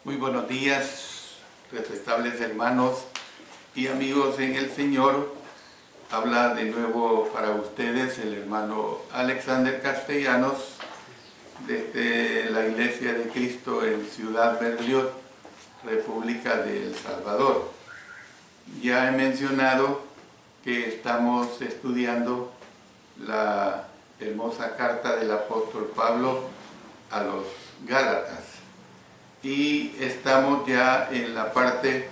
Muy buenos días, respetables hermanos y amigos en el Señor. Habla de nuevo para ustedes el hermano Alexander Castellanos desde la Iglesia de Cristo en Ciudad Berlioz, República de El Salvador. Ya he mencionado que estamos estudiando la hermosa carta del apóstol Pablo a los Gálatas. Y estamos ya en la parte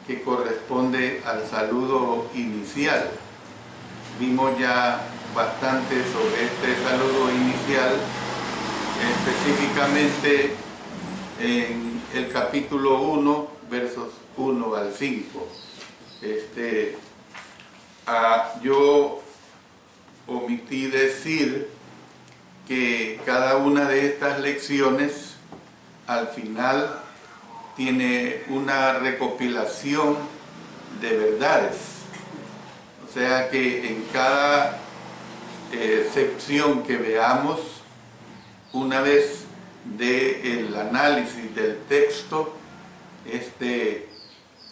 que corresponde al saludo inicial. Vimos ya bastante sobre este saludo inicial, específicamente en el capítulo 1, versos 1 al 5. Yo omití decir que cada una de estas lecciones al final tiene una recopilación de verdades. O sea que en cada sección que veamos, una vez del análisis del texto,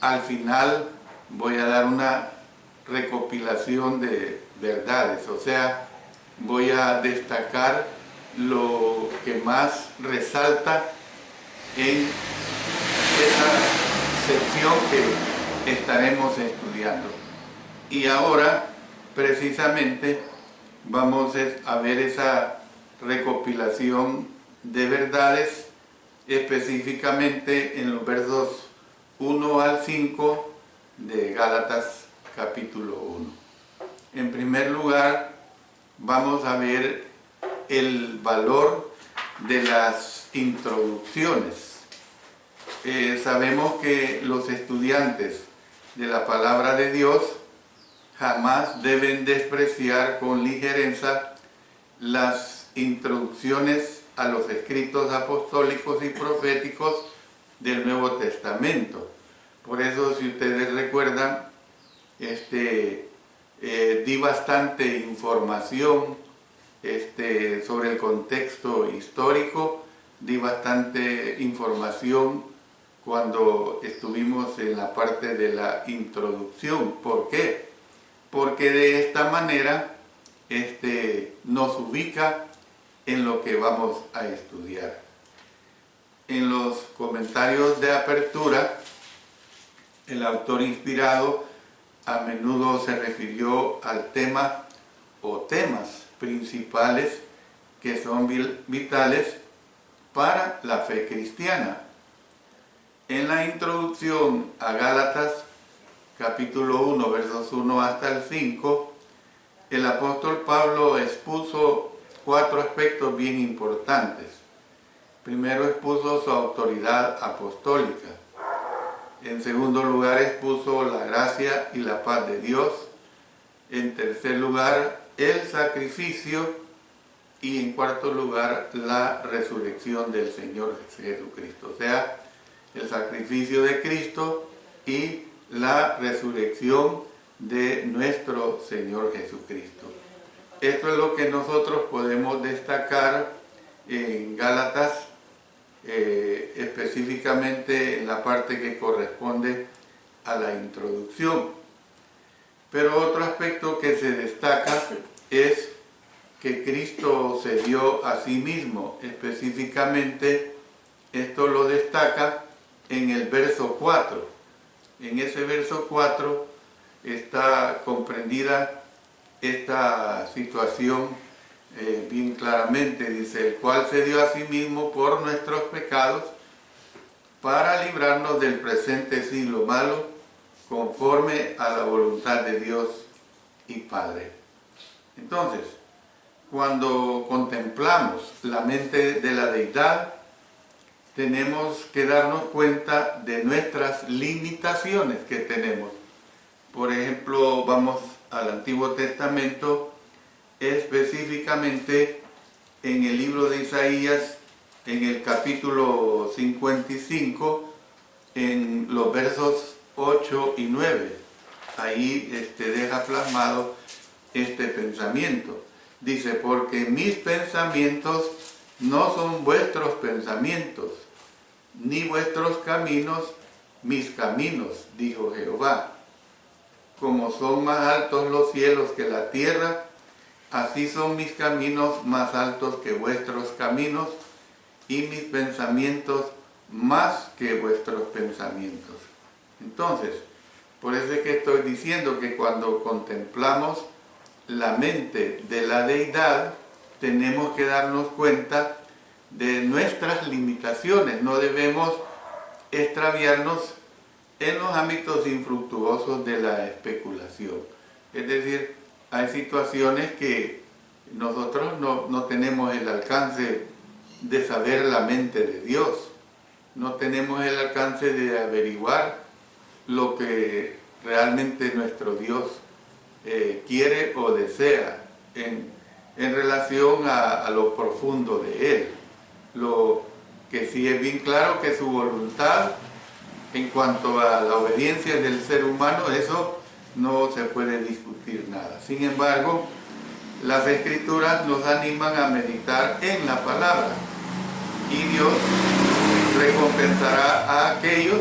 al final voy a dar una recopilación de verdades. O sea, voy a destacar lo que más resalta en esa sección que estaremos estudiando. Y ahora, precisamente, vamos a ver esa recopilación de verdades, específicamente en los versos 1 al 5 de Gálatas capítulo 1. En primer lugar, vamos a ver el valor de las introducciones. Sabemos que los estudiantes de la palabra de Dios jamás deben despreciar con ligereza las introducciones a los escritos apostólicos y proféticos del Nuevo Testamento. Por eso, si ustedes recuerdan, di bastante información sobre el contexto histórico, di bastante información cuando estuvimos en la parte de la introducción. ¿Por qué? Porque de esta manera nos ubica en lo que vamos a estudiar. En los comentarios de apertura, el autor inspirado a menudo se refirió al tema o temas principales que son vitales para la fe cristiana. En la introducción a Gálatas, capítulo 1, versos 1 hasta el 5, el apóstol Pablo expuso 4 aspectos bien importantes. Primero, expuso su autoridad apostólica. En segundo lugar, expuso la gracia y la paz de Dios. En tercer lugar, el sacrificio. Y en cuarto lugar, la resurrección del Señor Jesucristo. O sea, el sacrificio de Cristo y la resurrección de nuestro Señor Jesucristo. Esto es lo que nosotros podemos destacar en Gálatas, específicamente en la parte que corresponde a la introducción. Pero otro aspecto que se destaca es que Cristo se dio a sí mismo. Específicamente, esto lo destaca en el verso 4. En ese verso 4 está comprendida esta situación bien claramente. Dice, el cual se dio a sí mismo por nuestros pecados para librarnos del presente siglo malo, conforme a la voluntad de Dios y Padre. Entonces, cuando contemplamos la mente de la deidad, tenemos que darnos cuenta de nuestras limitaciones que tenemos. Por ejemplo, vamos al Antiguo Testamento, específicamente en el libro de Isaías, en el capítulo 55, en los versos 8 y 9. Ahí deja plasmado este pensamiento. Dice, porque mis pensamientos no son vuestros pensamientos, ni vuestros caminos mis caminos, dijo Jehová. Como son más altos los cielos que la tierra, así son mis caminos más altos que vuestros caminos, y mis pensamientos más que vuestros pensamientos. Entonces, por eso es que estoy diciendo que cuando contemplamos la mente de la deidad, tenemos que darnos cuenta de nuestras limitaciones. No debemos extraviarnos en los ámbitos infructuosos de la especulación. Es decir, hay situaciones que nosotros no tenemos el alcance de saber la mente de Dios. No tenemos el alcance de averiguar lo que realmente nuestro Dios quiere o desea en relación a lo profundo de Él. Lo que sí es bien claro que su voluntad en cuanto a la obediencia del ser humano, eso no se puede discutir nada. Sin embargo, las Escrituras nos animan a meditar en la palabra y Dios recompensará a aquellos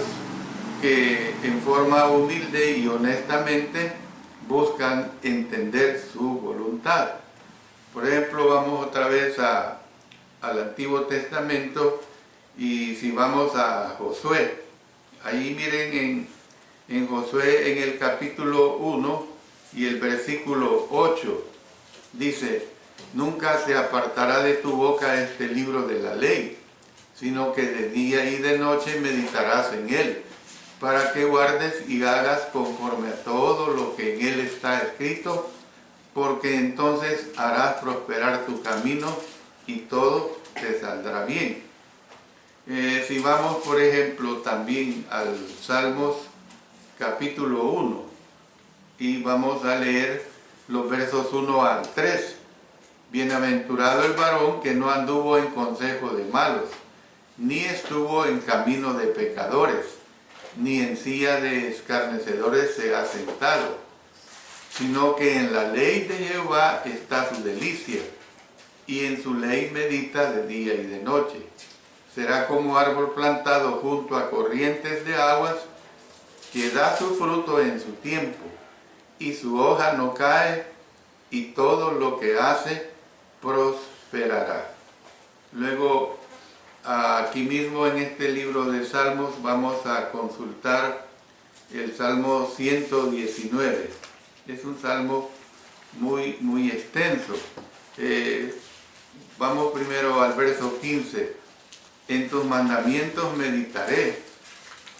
que en forma humilde y honestamente buscan entender su voluntad. Por ejemplo, vamos otra vez al Antiguo Testamento y si vamos a Josué, ahí miren en Josué en el capítulo 1 y el versículo 8, dice: nunca se apartará de tu boca este libro de la ley, sino que de día y de noche meditarás en él, para que guardes y hagas conforme a todo lo que en él está escrito, porque entonces harás prosperar tu camino y todo te saldrá bien. Si vamos, por ejemplo, también al Salmos capítulo 1 y vamos a leer los versos 1 al 3. Bienaventurado el varón que no anduvo en consejo de malos, ni estuvo en camino de pecadores, ni en silla de escarnecedores se ha sentado, sino que en la ley de Jehová está su delicia, y en su ley medita de día y de noche. Será como árbol plantado junto a corrientes de aguas, que da su fruto en su tiempo, y su hoja no cae, y todo lo que hace prosperará. Luego, aquí mismo en este libro de Salmos vamos a consultar el Salmo 119. Es un salmo muy extenso. Vamos primero al verso 15. En tus mandamientos meditaré,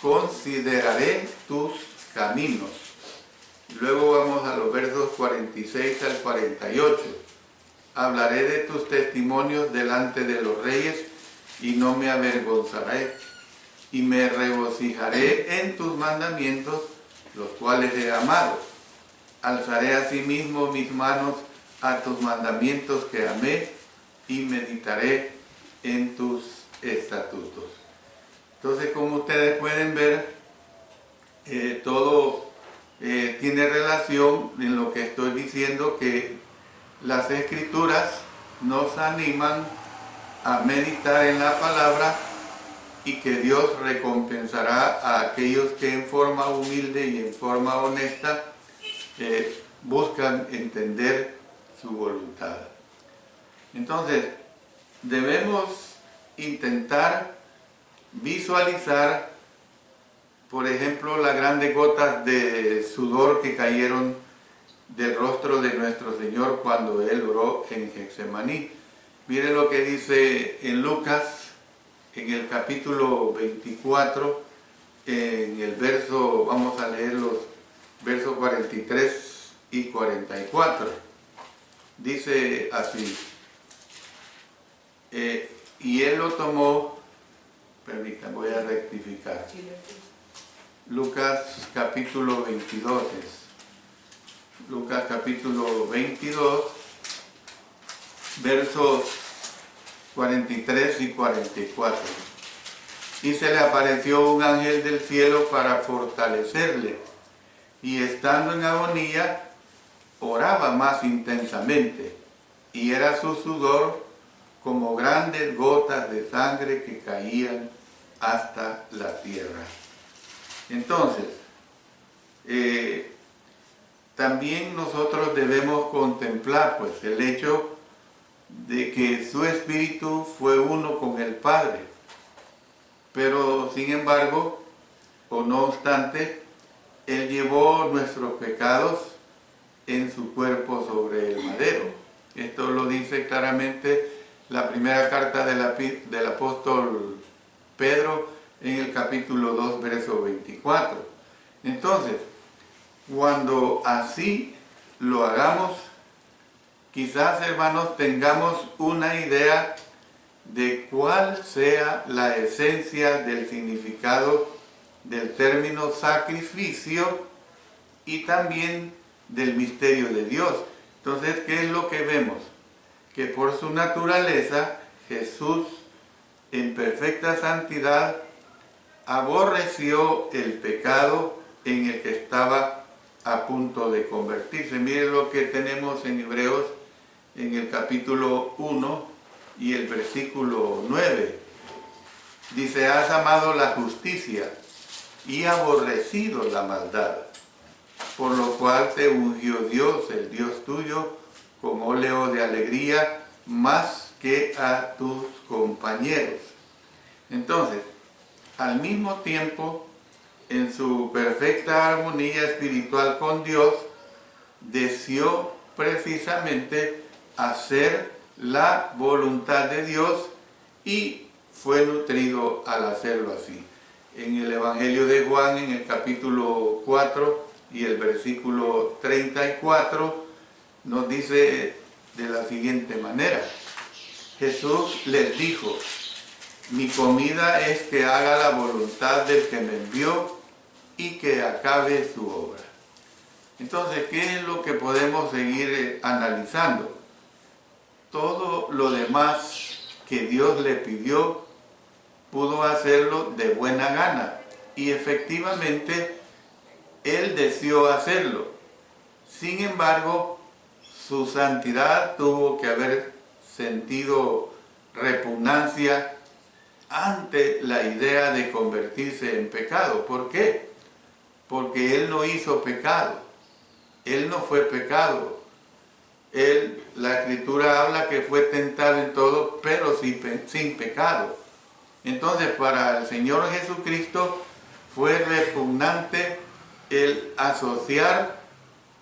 consideraré tus caminos. Luego vamos a los versos 46 al 48. Hablaré de tus testimonios delante de los reyes y no me avergonzaré, y me regocijaré en tus mandamientos, los cuales he amado. Alzaré asimismo mis manos a tus mandamientos que amé, y meditaré en tus estatutos. Entonces, como ustedes pueden ver, todo tiene relación en lo que estoy diciendo, que las Escrituras nos animan a meditar en la palabra y que Dios recompensará a aquellos que en forma humilde y en forma honesta buscan entender su voluntad. Entonces, debemos intentar visualizar, por ejemplo, las grandes gotas de sudor que cayeron del rostro de nuestro Señor cuando Él oró en Getsemaní. Miren lo que dice en Lucas, en el capítulo 24, en el verso, vamos a leer los versos 43 y 44. Dice así: y Él lo tomó, permítanme, voy a rectificar. Lucas capítulo 22 es. Lucas capítulo 22, versos 43 y 44. Y se le apareció un ángel del cielo para fortalecerle, y estando en agonía, oraba más intensamente, y era su sudor como grandes gotas de sangre que caían hasta la tierra. Entonces, también nosotros debemos contemplar pues el hecho de que su espíritu fue uno con el Padre, pero sin embargo, o no obstante, Él llevó nuestros pecados en su cuerpo sobre el madero. Esto lo dice claramente la primera carta del apóstol Pedro en el capítulo 2, verso 24. Entonces, cuando así lo hagamos, quizás, hermanos, tengamos una idea de cuál sea la esencia del significado del término sacrificio y también del misterio de Dios. Entonces, ¿qué es lo que vemos? Que por su naturaleza, Jesús, en perfecta santidad, aborreció el pecado en el que estaba a punto de convertirse. Miren lo que tenemos en Hebreos, en el capítulo 1 y el versículo 9. Dice, has amado la justicia y aborrecido la maldad, por lo cual te ungió Dios, el Dios tuyo, con óleo de alegría más que a tus compañeros. Entonces, al mismo tiempo, en su perfecta armonía espiritual con Dios, deseó precisamente hacer la voluntad de Dios y fue nutrido al hacerlo así. En el Evangelio de Juan, en el capítulo 4 y el versículo 34, nos dice de la siguiente manera: Jesús les dijo, mi comida es que haga la voluntad del que me envió y que acabe su obra. Entonces, ¿qué es lo que podemos seguir analizando? Todo lo demás que Dios le pidió, pudo hacerlo de buena gana. Y efectivamente, Él deseó hacerlo. Sin embargo, su santidad tuvo que haber sentido repugnancia ante la idea de convertirse en pecado. ¿Por qué? Porque Él no hizo pecado. Él no fue pecado. La Escritura habla que fue tentado en todo, pero sin pecado. Entonces, para el Señor Jesucristo fue repugnante el asociar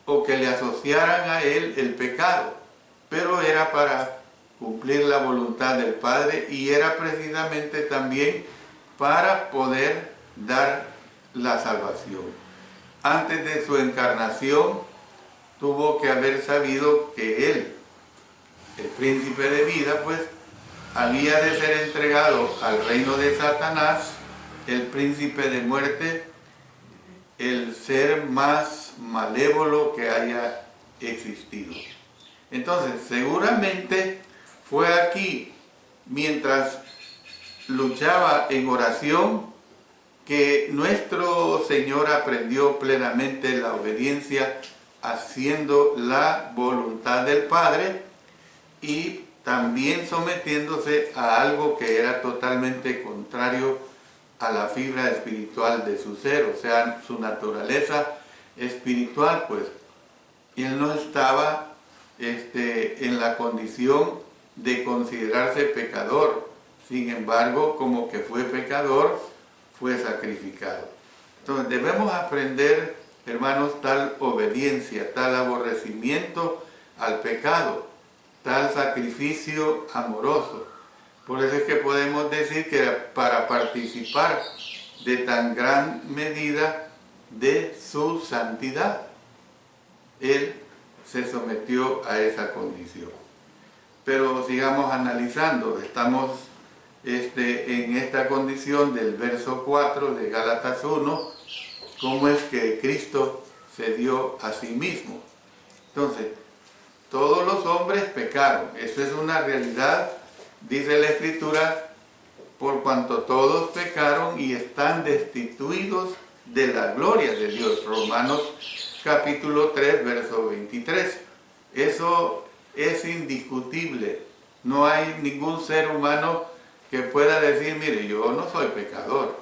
o que le asociaran a Él el pecado, pero era para cumplir la voluntad del Padre y era precisamente también para poder dar la salvación. Antes de su encarnación, tuvo que haber sabido que Él, el príncipe de vida, pues, había de ser entregado al reino de Satanás, el príncipe de muerte, el ser más malévolo que haya existido. Entonces, seguramente fue aquí, mientras luchaba en oración, que nuestro Señor aprendió plenamente la obediencia, haciendo la voluntad del Padre y también sometiéndose a algo que era totalmente contrario a la fibra espiritual de su ser, o sea, su naturaleza espiritual, pues. Él no estaba en la condición de considerarse pecador. Sin embargo, como que fue pecador, fue sacrificado. Entonces debemos aprender, hermanos, tal obediencia, tal aborrecimiento al pecado, tal sacrificio amoroso. Por eso es que podemos decir que para participar de tan gran medida de su santidad, Él se sometió a esa condición. Pero sigamos analizando. Estamos en esta condición del verso 4 de Gálatas 1, cómo es que Cristo se dio a sí mismo. Entonces, todos los hombres pecaron. Eso es una realidad, dice la Escritura, por cuanto todos pecaron y están destituidos de la gloria de Dios. Romanos capítulo 3, verso 23. Eso es indiscutible. No hay ningún ser humano que pueda decir, mire, yo no soy pecador,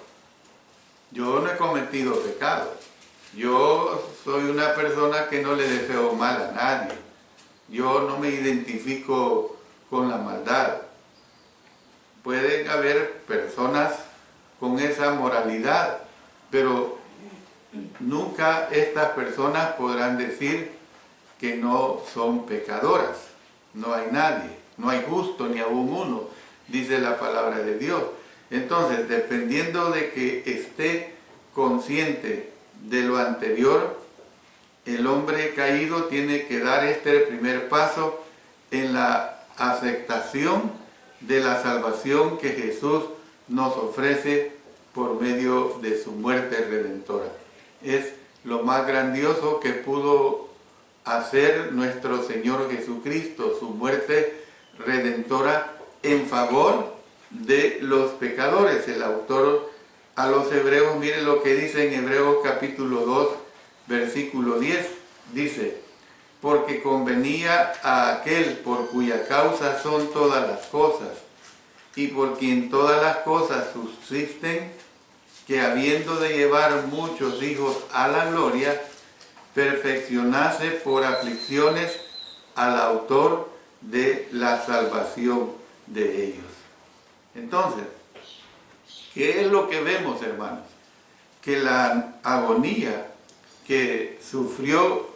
yo no he cometido pecado, yo soy una persona que no le deseo mal a nadie, yo no me identifico con la maldad. Pueden haber personas con esa moralidad, pero nunca estas personas podrán decir que no son pecadoras. No hay nadie, no hay justo ni aún uno, dice la palabra de Dios. Entonces, dependiendo de que esté consciente de lo anterior, el hombre caído tiene que dar este primer paso en la aceptación de la salvación que Jesús nos ofrece por medio de su muerte redentora. Es lo más grandioso que pudo hacer nuestro Señor Jesucristo, su muerte redentora en favor de los pecadores. El autor a los hebreos, mire lo que dice en Hebreos capítulo 2, versículo 10, dice: porque convenía a aquel por cuya causa son todas las cosas, y por quien todas las cosas subsisten, que habiendo de llevar muchos hijos a la gloria, perfeccionase por aflicciones al autor de la salvación de ellos. Entonces, ¿qué es lo que vemos, hermanos? Que la agonía que sufrió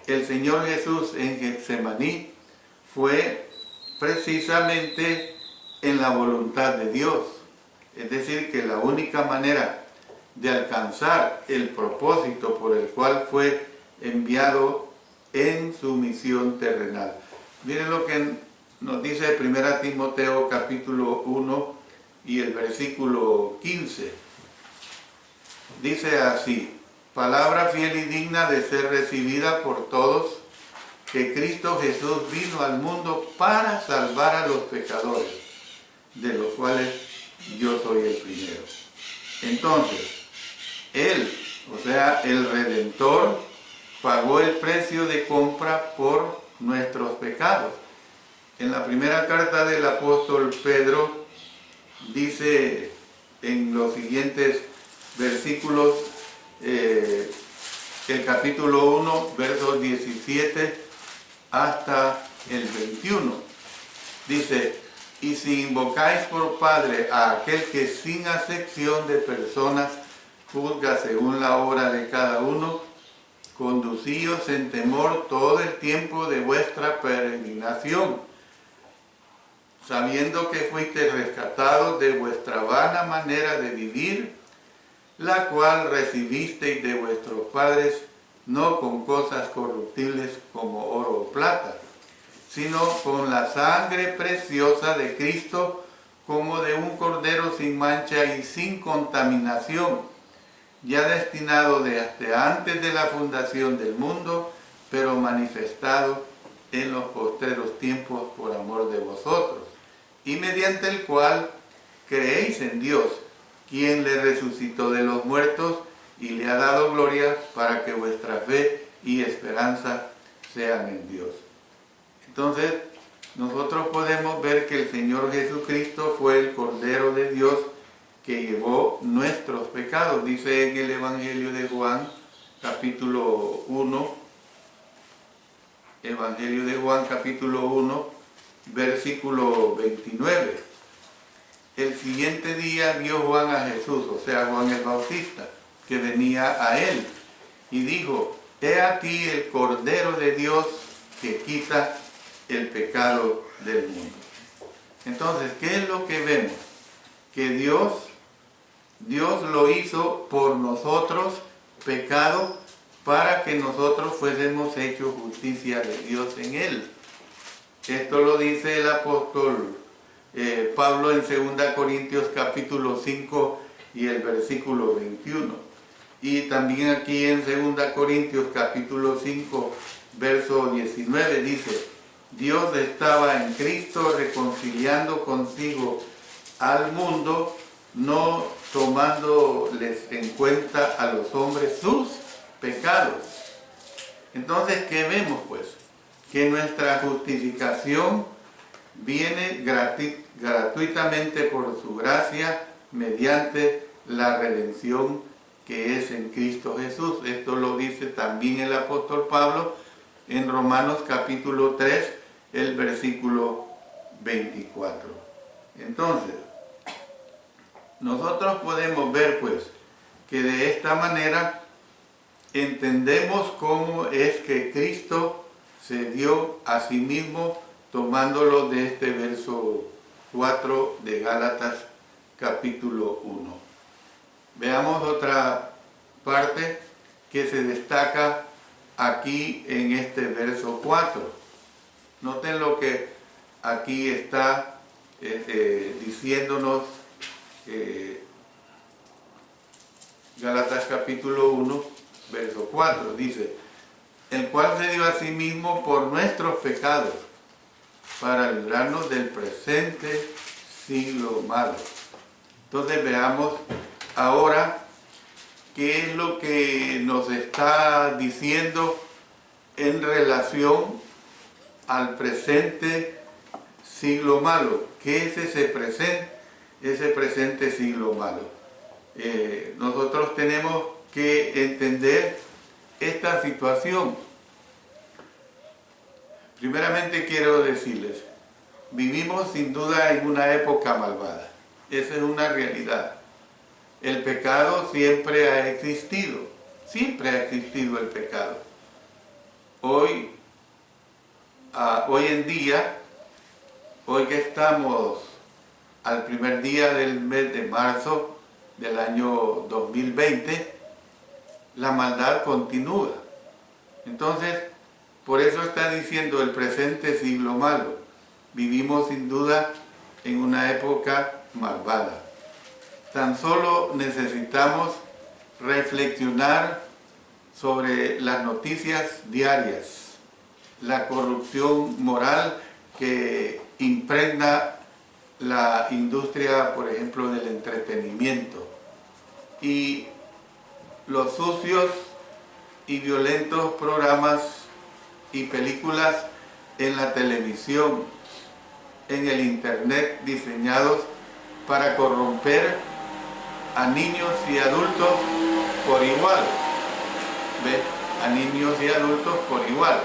el Señor Jesús en Getsemaní fue precisamente en la voluntad de Dios. Es decir, que la única manera de alcanzar el propósito por el cual fue enviado en su misión terrenal. Miren lo que nos dice 1 Timoteo capítulo 1 y el versículo 15. Dice así: palabra fiel y digna de ser recibida por todos, que Cristo Jesús vino al mundo para salvar a los pecadores, de los cuales yo soy el primero. Entonces, Él, o sea, el Redentor, pagó el precio de compra por nuestros pecados. En la primera carta del apóstol Pedro dice en los siguientes versículos, el capítulo 1, versos 17 hasta el 21, dice: y si invocáis por Padre a aquel que sin acepción de personas juzga según la obra de cada uno, conducíos en temor todo el tiempo de vuestra peregrinación, sabiendo que fuisteis rescatados de vuestra vana manera de vivir, la cual recibisteis de vuestros padres, no con cosas corruptibles como oro o plata, sino con la sangre preciosa de Cristo, como de un cordero sin mancha y sin contaminación, ya destinado desde antes de la fundación del mundo, pero manifestado en los postreros tiempos por amor de vosotros, y mediante el cual creéis en Dios, quien le resucitó de los muertos y le ha dado gloria, para que vuestra fe y esperanza sean en Dios. Entonces, nosotros podemos ver que el Señor Jesucristo fue el Cordero de Dios que llevó nuestros pecados. Dice en el Evangelio de Juan, capítulo 1, Evangelio de Juan, capítulo 1, versículo 29. El siguiente día vio Juan a Jesús, o sea, Juan el Bautista, que venía a él, y dijo: he aquí el Cordero de Dios que quita el pecado del mundo. Entonces, ¿qué es lo que vemos? Que Dios lo hizo por nosotros pecado, para que nosotros fuésemos hechos justicia de Dios en Él. Esto lo dice el apóstol Pablo en 2 Corintios capítulo 5 y el versículo 21. Y también aquí en 2 Corintios capítulo 5, verso 19 dice: Dios estaba en Cristo reconciliando consigo al mundo, no tomándoles en cuenta a los hombres sus pecados. Entonces, ¿qué vemos pues? Que nuestra justificación viene gratuitamente por su gracia mediante la redención que es en Cristo Jesús. Esto lo dice también el apóstol Pablo en Romanos capítulo 3, el versículo 24. Entonces, nosotros podemos ver pues que de esta manera entendemos cómo es que Cristo se dio a sí mismo, tomándolo de este verso 4 de Gálatas capítulo 1. Veamos otra parte que se destaca aquí en este verso 4. Noten lo que aquí está diciéndonos Gálatas capítulo 1, verso 4. Dice: el cual se dio a sí mismo por nuestros pecados, para librarnos del presente siglo malo. Entonces veamos ahora qué es lo que nos está diciendo en relación al presente siglo malo. ¿Qué es ese presente siglo malo? Nosotros tenemos que entender esta situación. Primeramente quiero decirles, vivimos sin duda en una época malvada. Esa es una realidad. El pecado siempre ha existido el pecado. Hoy en día, hoy que estamos al primer día del mes de marzo del año 2020, la maldad continúa. Entonces, por eso está diciendo el presente siglo malo. Vivimos sin duda en una época malvada. Tan solo necesitamos reflexionar sobre las noticias diarias, la corrupción moral que impregna la industria, por ejemplo, del entretenimiento, y los sucios y violentos programas y películas en la televisión, en el internet, diseñados para corromper a niños y adultos por igual. ¿Ve? A niños y adultos por igual.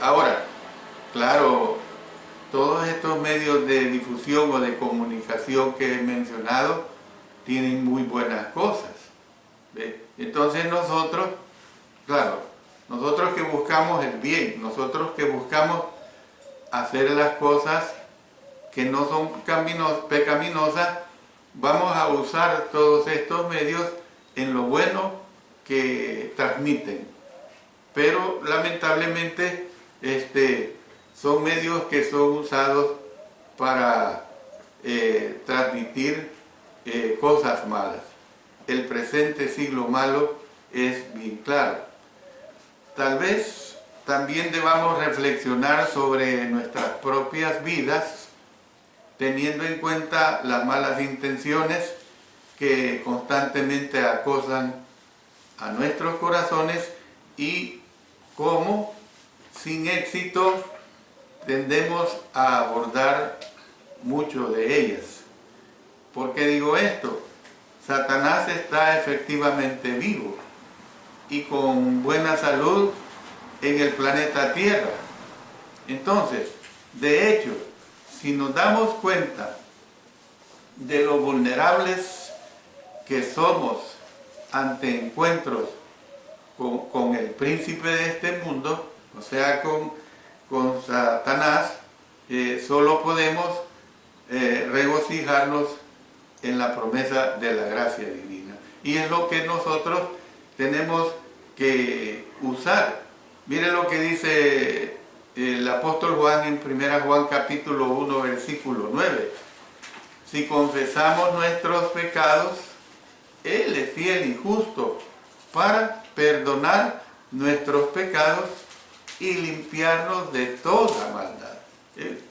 Ahora, claro, todos estos medios de difusión o de comunicación que he mencionado tienen muy buenas cosas. ¿Ve? Entonces nosotros, claro, nosotros que buscamos el bien, nosotros que buscamos hacer las cosas que no son pecaminosas, vamos a usar todos estos medios en lo bueno que transmiten. Pero lamentablemente son medios que son usados para transmitir cosas malas. El presente siglo malo es bien claro. Tal vez también debamos reflexionar sobre nuestras propias vidas, teniendo en cuenta las malas intenciones que constantemente acosan a nuestros corazones y cómo, sin éxito, tendemos a abordar mucho de ellas. ¿Por qué digo esto? Satanás está efectivamente vivo y con buena salud en el planeta Tierra. Entonces, de hecho, si nos damos cuenta de lo vulnerables que somos ante encuentros con el príncipe de este mundo, o sea, con Satanás, solo podemos regocijarnos en la promesa de la gracia divina. Y es lo que nosotros tenemos que usar. Mire lo que dice el apóstol Juan en 1 Juan capítulo 1, versículo 9. Si confesamos nuestros pecados, Él es fiel y justo para perdonar nuestros pecados y limpiarnos de toda maldad.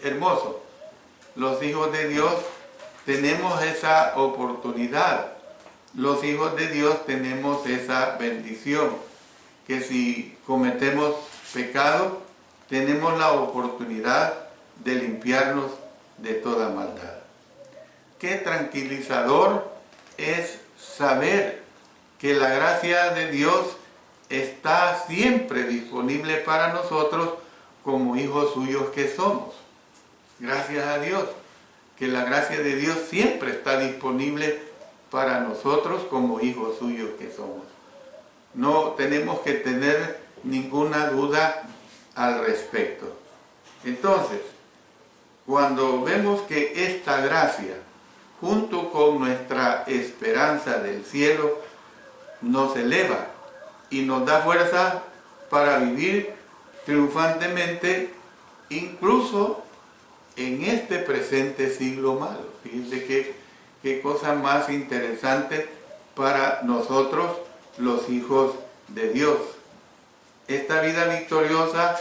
Hermoso. Los hijos de Dios tenemos esa oportunidad. Los hijos de Dios tenemos esa bendición, que si cometemos pecado, tenemos la oportunidad de limpiarnos de toda maldad. Qué tranquilizador es saber que la gracia de Dios está siempre disponible para nosotros como hijos suyos que somos. Gracias a Dios, que la gracia de Dios siempre está disponible para nosotros como hijos suyos que somos. No tenemos que tener ninguna duda al respecto. Entonces, cuando vemos que esta gracia, junto con nuestra esperanza del cielo, nos eleva y nos da fuerza para vivir triunfantemente, incluso en este presente siglo malo. Fíjense qué cosa más interesante para nosotros, los hijos de Dios. Esta vida victoriosa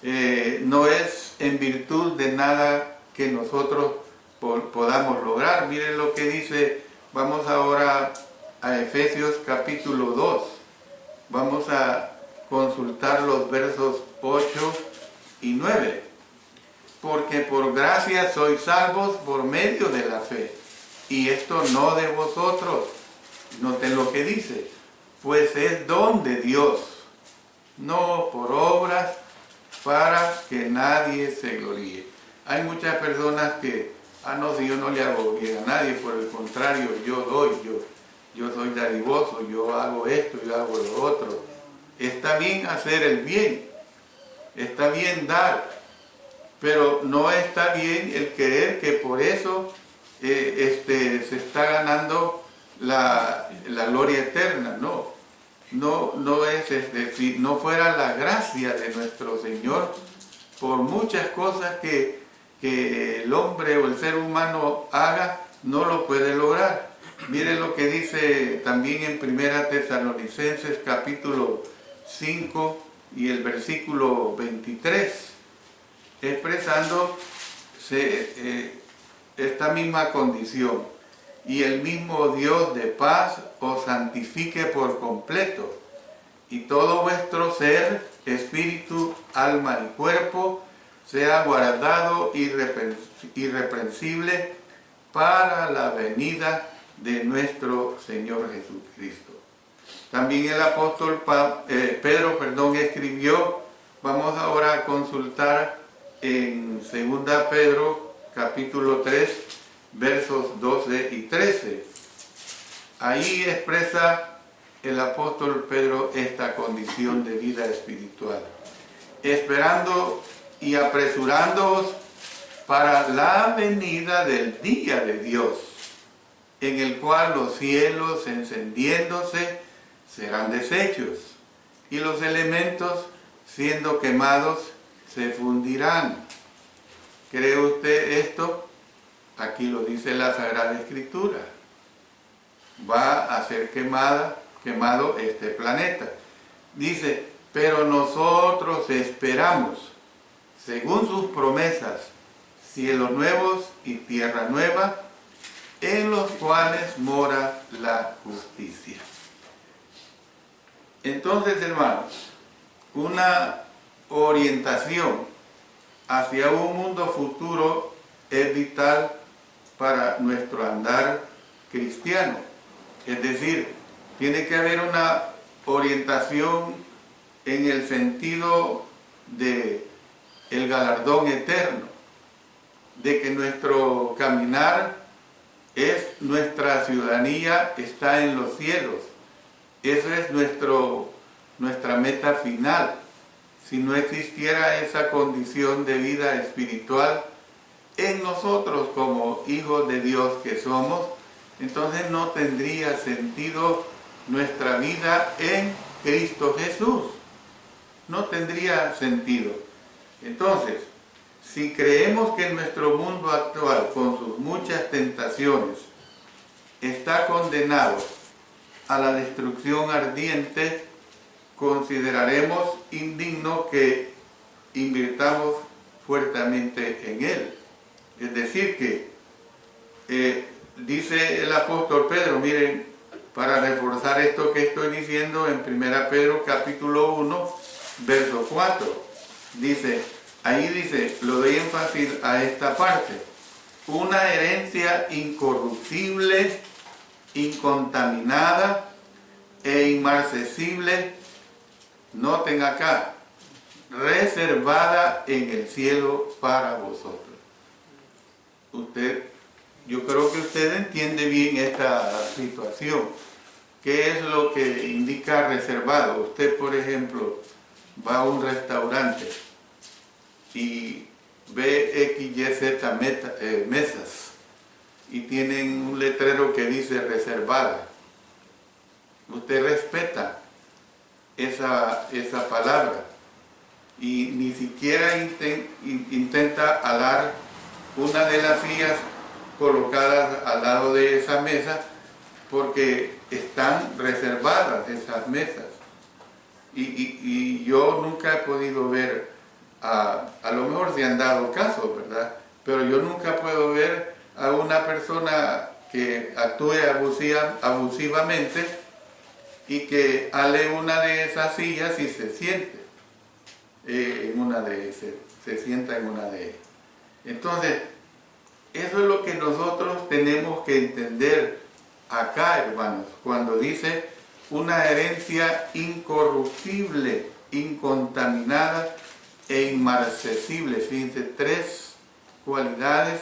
no es en virtud de nada que nosotros podamos lograr. Miren lo que dice, vamos ahora a Efesios capítulo 2. Vamos a consultar los versos 8 y 9. Porque por gracia sois salvos por medio de la fe, y esto no de vosotros. Noten lo que dice, pues es don de Dios, no por obras, para que nadie se gloríe. Hay muchas personas que, no, si yo no le hago bien a nadie, por el contrario, yo doy, yo soy dadivoso, yo hago esto, yo hago lo otro. Está bien hacer el bien, está bien dar, pero no está bien el querer que por eso se está ganando la gloria eterna. No es decir, no fuera la gracia de nuestro Señor, por muchas cosas que el hombre o el ser humano haga, no lo puede lograr. Mire lo que dice también en 1 Tesalonicenses capítulo 5 y el versículo 23, expresando esta misma condición. Y el mismo Dios de paz os santifique por completo, y todo vuestro ser, espíritu, alma y cuerpo, sea guardado irreprensible para la venida de nuestro Señor Jesucristo. También el apóstol Pedro escribió, vamos ahora a consultar en 2 Pedro capítulo 3, versos 12 y 13. Ahí expresa el apóstol Pedro esta condición de vida espiritual. Esperando y apresurándoos para la venida del día de Dios, en el cual los cielos encendiéndose serán deshechos, y los elementos siendo quemados se fundirán. ¿Cree usted esto? Aquí lo dice la Sagrada Escritura. Va a ser quemado este planeta. Dice, pero nosotros esperamos, según sus promesas, cielos nuevos y tierra nueva, en los cuales mora la justicia. Entonces, hermanos, una orientación hacia un mundo futuro es vital para nuestro andar cristiano. Es decir, tiene que haber una orientación en el sentido de el galardón eterno, de que nuestro caminar nuestra ciudadanía está en los cielos. Esa es nuestra meta final. Si no existiera esa condición de vida espiritual en nosotros como hijos de Dios que somos, entonces no tendría sentido nuestra vida en Cristo Jesús. No tendría sentido. Entonces, si creemos que nuestro mundo actual, con sus muchas tentaciones, está condenado a la destrucción ardiente, consideraremos indigno que invirtamos fuertemente en él. Es decir que, dice el apóstol Pedro, miren, para reforzar esto que estoy diciendo en 1 Pedro capítulo 1, verso 4, ahí dice, lo doy énfasis a esta parte, una herencia incorruptible, incontaminada e inmarcesible, noten acá, reservada en el cielo para vosotros. Yo creo que usted entiende bien esta situación. ¿Qué es lo que indica reservado? Usted, por ejemplo, va a un restaurante y ve X, Y, Z mesas y tienen un letrero que dice reservada. Usted respeta esa palabra y ni siquiera intenta alar una de las sillas colocadas al lado de esa mesa, porque están reservadas esas mesas. Y yo nunca he podido ver, a lo mejor se han dado casos, ¿verdad? Pero yo nunca puedo ver a una persona que actúe abusivamente y que ale una de esas sillas y se siente se sienta en una de ellas. Entonces, eso es lo que nosotros tenemos que entender acá, hermanos, cuando dice una herencia incorruptible, incontaminada e inmarcesible. Fíjense, 3 cualidades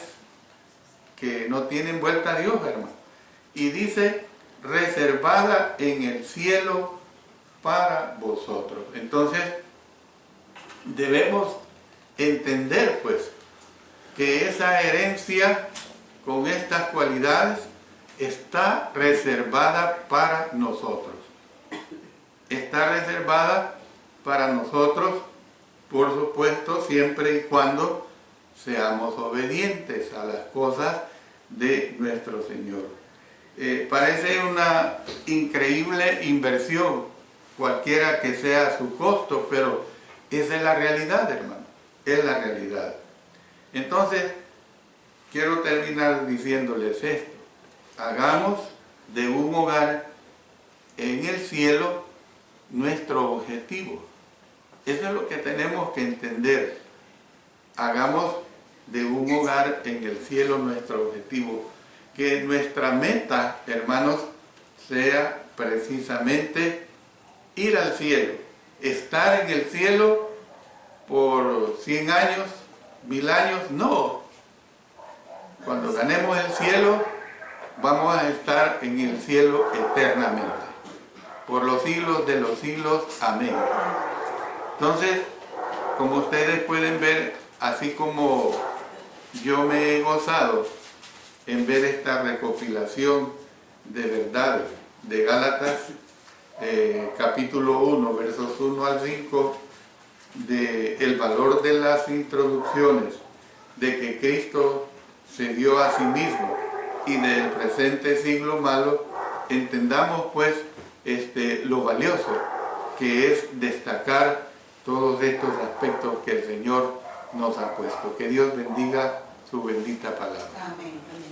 que no tienen vuelta a Dios, hermano. Y dice, reservada en el cielo para vosotros. Entonces, debemos entender, pues, que esa herencia con estas cualidades está reservada para nosotros. Está reservada para nosotros, por supuesto, siempre y cuando seamos obedientes a las cosas de nuestro Señor. Parece una increíble inversión, cualquiera que sea su costo, pero esa es la realidad, hermano, es la realidad. Entonces, quiero terminar diciéndoles esto. Hagamos de un hogar en el cielo nuestro objetivo. Eso es lo que tenemos que entender. Hagamos de un hogar en el cielo nuestro objetivo. Que nuestra meta, hermanos, sea precisamente ir al cielo. Estar en el cielo por 100 años, 1000 años, no. Cuando ganemos el cielo, vamos a estar en el cielo eternamente. Por los siglos de los siglos. Amén. Entonces, como ustedes pueden ver, así como yo me he gozado en ver esta recopilación de verdades de Gálatas, capítulo 1, versos 1 al 5, de el valor de las introducciones, de que Cristo se dio a sí mismo y del presente siglo malo, entendamos pues lo valioso que es destacar todos estos aspectos que el Señor nos ha puesto. Que Dios bendiga su bendita palabra. Amén. Amén.